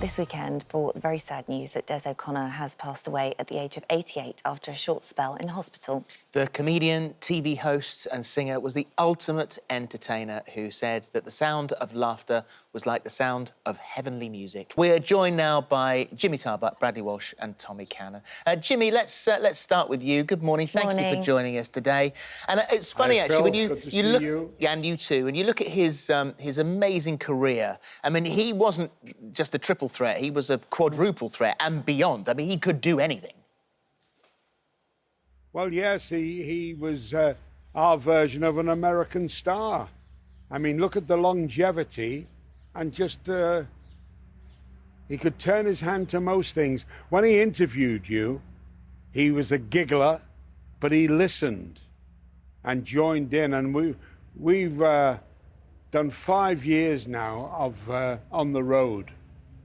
this weekend brought the very sad news that Des O'Connor has passed away at the age of 88 after a short spell in hospital. The comedian, TV host and singer was the ultimate entertainer who said that the sound of laughter was like the sound of heavenly music. We're joined now by Jimmy Tarbuck, Bradley Walsh and Tommy Cannon. Jimmy, let's start with you. Good morning. Thank you for joining us today. And it's funny, Hi, actually, Phil. when Good to see look... you. Yeah, and you too. And you look at his amazing career. I mean, he wasn't just a triple threat. He was a quadruple threat and beyond. I mean, he could do anything. Well, yes, he was our version of an American star. I mean, look at the longevity and just... he could turn his hand to most things. When he interviewed you, he was a giggler, but he listened and joined in. And we've done 5 years now of on the road,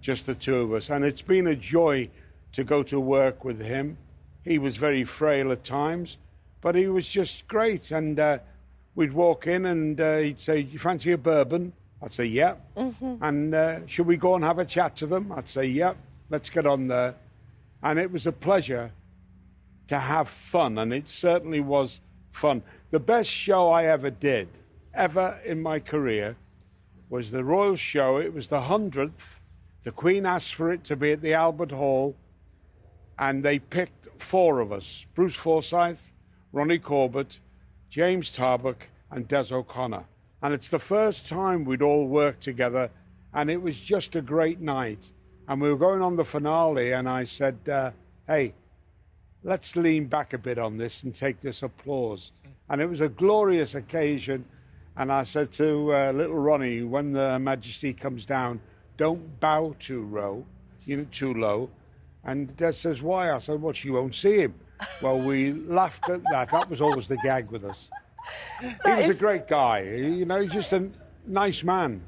just the two of us. And it's been a joy to go to work with him. He was very frail at times, but he was just great. And we'd walk in and he'd say, "Do you fancy a bourbon?" I'd say, "Yeah." And should we go and have a chat to them? I'd say, "Yeah, let's get on there." And it was a pleasure to have fun, and it certainly was fun. The best show I ever did, ever in my career, was the Royal Show. It was the 100th. The Queen asked for it to be at the Albert Hall, and they picked 4 of us: Bruce Forsyth, Ronnie Corbett, James Tarbuck, and Des O'Connor. And it's the first time we'd all worked together, and it was just a great night. And we were going on the finale, and I said, hey, let's lean back a bit on this and take this applause. And it was a glorious occasion. And I said to little Ronnie, when the Majesty comes down, don't bow too low. And Des says, "Why?" I said, "Well, she won't see him." Well, we laughed at that. That was always the gag with us. He was a great guy, you know, just a nice man.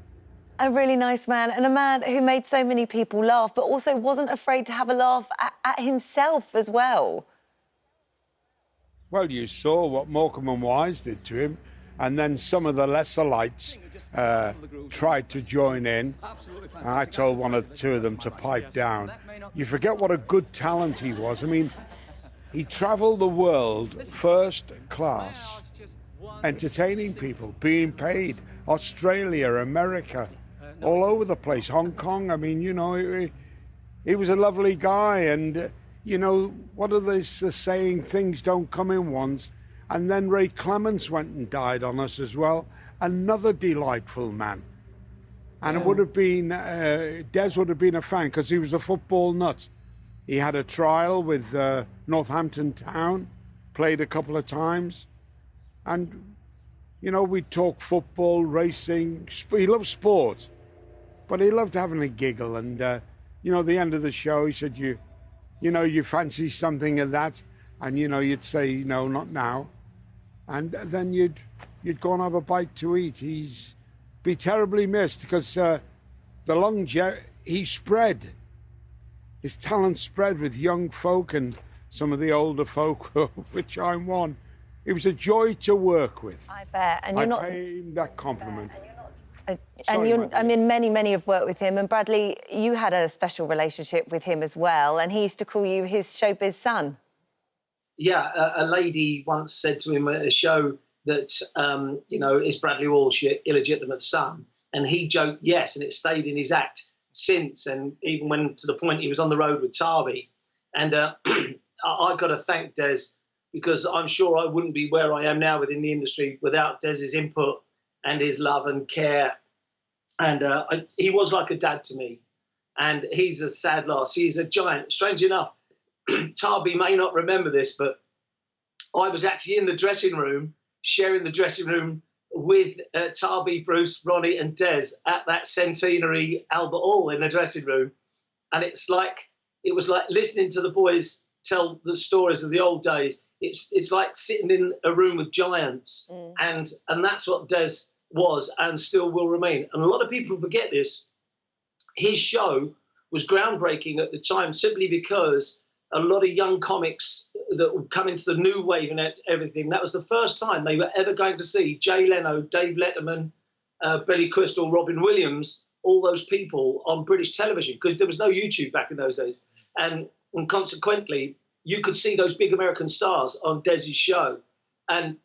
A really nice man, and a man who made so many people laugh, but also wasn't afraid to have a laugh at himself as well. Well, you saw what Morecambe and Wise did to him, and then some of the lesser lights tried to join in. And I told 1 or 2 of them to pipe down. You forget what a good talent he was. I mean, he travelled the world first class, entertaining people, being paid. Australia, America, all over the place, Hong Kong. I mean, you know, he was a lovely guy. And, you know, what are the saying, things don't come in once. And then Ray Clements went and died on us as well. Another delightful man. And it would have been, Des would have been a fan because he was a football nut. He had a trial with Northampton Town, played a couple of times. And, you know, we'd talk football, racing. He loved sport, but he loved having a giggle. And, you know, at the end of the show, he said, you know, you fancy something of that? And, you know, you'd say, "No, not now." And then you'd go and have a bite to eat. He's be terribly missed because he spread. His talent spread with young folk and some of the older folk, of which I'm one. It was a joy to work with. I bet. And you're I pay him that compliment. I mean, many have worked with him. And Bradley, you had a special relationship with him as well, and he used to call you his showbiz son. Yeah, a lady once said to him at a show that, you know, "Is Bradley Walsh your illegitimate son?" And he joked yes, and it stayed in his act since, and even when to the point he was on the road with Tarby. And I got to thank Des, because I'm sure I wouldn't be where I am now within the industry without Des's input and his love and care. And he was like a dad to me. And he's a sad loss. He's a giant. Strange enough, Tarby may not remember this, but I was actually in the dressing room, sharing the dressing room with Tarby, Bruce, Ronnie and Des at that centenary Albert Hall in the dressing room. And it was like listening to the boys tell the stories of the old days. It's like sitting in a room with giants. And that's what Des was and still will remain. And a lot of people forget this. His show was groundbreaking at the time simply because a lot of young comics that would come into the new wave and everything, that was the first time they were ever going to see Jay Leno, Dave Letterman, Billy Crystal, Robin Williams all those people on British television, because there was no YouTube back in those days. And consequently, you could see those big American stars on Des's show. And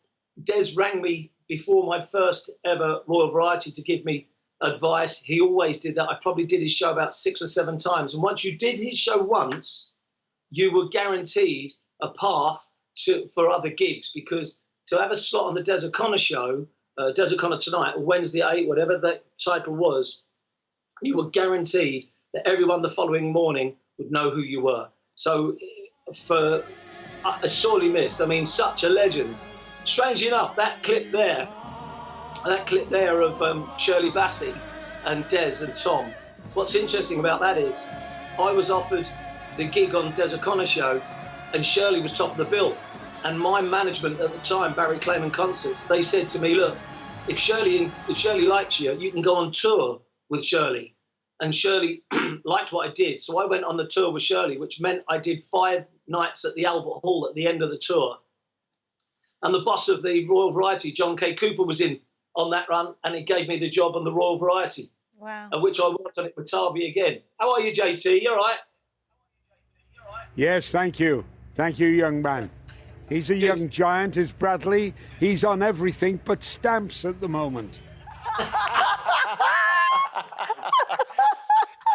Des rang me before my first ever Royal Variety to give me advice. He always did that. I probably did his show about 6 or 7 times. And once you did his show once, you were guaranteed a path for other gigs, because to have a slot on the Des O'Connor show, Des O'Connor Tonight, or Wednesday at 8, whatever that title was, you were guaranteed that everyone the following morning would know who you were. So for sorely missed. I mean, such a legend. Strangely enough, that clip there of Shirley Bassey and Des and Tom, what's interesting about that is I was offered the gig on Des O'Connor show and Shirley was top of the bill. And my management at the time, Barry Clayman Concerts, they said to me, look, if Shirley likes you, you can go on tour with Shirley. And Shirley liked what I did. So I went on the tour with Shirley, which meant I did 5 nights at the Albert Hall at the end of the tour. And the boss of the Royal Variety, John K. Cooper, was in on that run, and he gave me the job on the Royal Variety. Wow. At which I worked on it with Tarby again. How are you, JT? You all right? Yes, thank you. Thank you, young man. He's a young giant, is Bradley. He's on everything but stamps at the moment.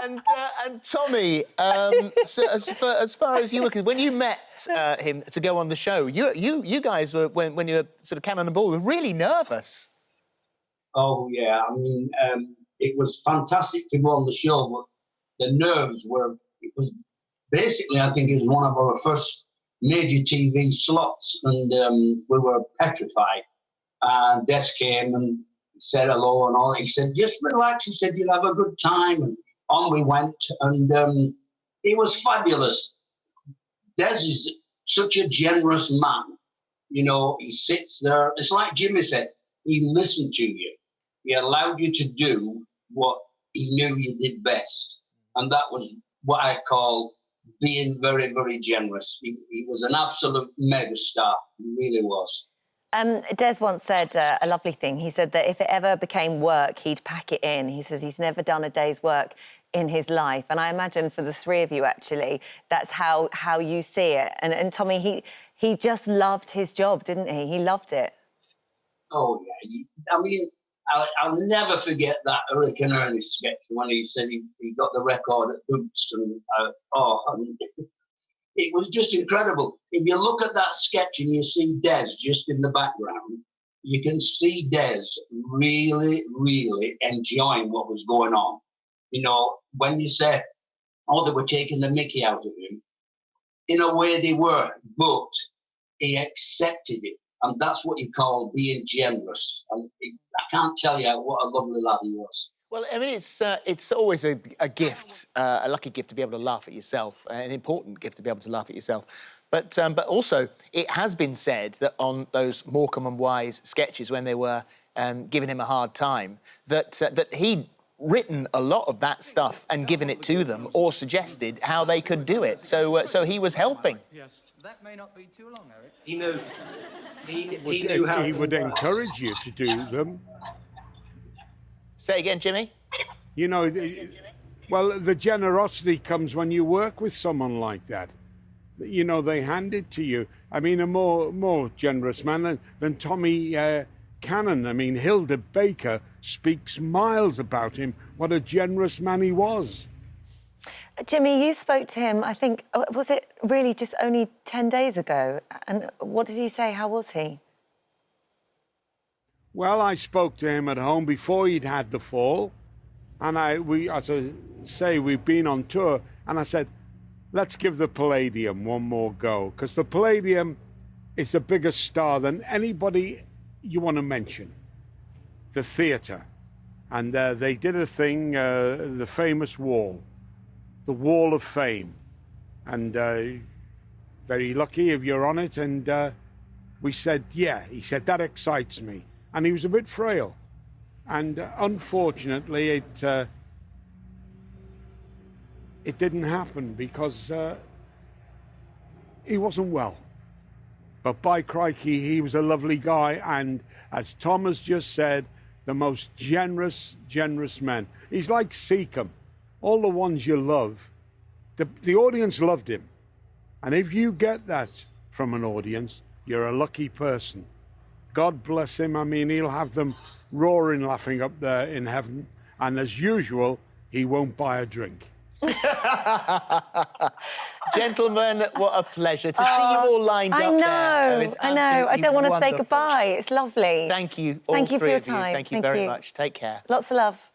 And Tommy, so as far as you were concerned, when you met him to go on the show, you guys were, when you were sort of cannon and ball, were really nervous. Oh yeah, I mean, it was fantastic to go on the show, but the nerves were. It was basically, I think, it was one of our first major TV slots, and we were petrified. And Des came and said hello and all. He said, just relax. He said, you'll have a good time. And on we went, and it was fabulous. Des is such a generous man. You know, he sits there. It's like Jimmy said, he listened to you. He allowed you to do what he knew you did best. And that was what I call being very, very generous. He was an absolute megastar. He really was. Des once said a lovely thing. He said that if it ever became work, he'd pack it in. He says he's never done a day's work in his life. And I imagine for the 3 of you, actually, that's how you see it. And Tommy, he just loved his job, didn't he? He loved it. Oh, yeah. I mean, I'll never forget that Hurricane Ernest sketch when he said he got the record at Boots. And it was just incredible. If you look at that sketch and you see Des just in the background, you can see Des really, really enjoying what was going on. You know, when you say, oh, they were taking the mickey out of him, in a way they were, but he accepted it. And that's what you call being generous. And I can't tell you what a lovely lad he was. Well, I mean, it's always a gift, a lucky gift to be able to laugh at yourself, an important gift to be able to laugh at yourself. But also, it has been said that on those Morecambe and Wise sketches, when they were giving him a hard time, that he'd written a lot of that stuff and given it to them, or suggested how they could do it. So he was helping. Yes. That may not be too long, Eric. He knew. He knew how. He would encourage you to do them. Say again, Jimmy? You know, well, the generosity comes when you work with someone like that. You know, they hand it to you. I mean, a more generous man than Tommy Cannon. I mean, Hilda Baker speaks miles about him, what a generous man he was. Jimmy, you spoke to him, I think, was it really just only 10 days ago? And what did he say? How was he? Well, I spoke to him at home before he'd had the fall. And as I say, we've been on tour. And I said, let's give the Palladium one more go. Because the Palladium is the biggest star than anybody you want to mention. The theatre. And they did a thing, the famous wall. The Wall of Fame, and very lucky if you're on it. And we said, yeah. He said, that excites me. And he was a bit frail. And unfortunately, it didn't happen because he wasn't well. But by crikey, he was a lovely guy. And as Tom has just said, the most generous, generous men. He's like Seacombe. All the ones you love, the audience loved him. And if you get that from an audience, you're a lucky person. God bless him. I mean, he'll have them roaring, laughing up there in heaven. And as usual, he won't buy a drink. Gentlemen, what a pleasure to see you all lined up there. I know. I don't want to say goodbye. It's lovely. Thank you, all Thank you for three your of you. time. Thank you very much. Take care. Lots of love.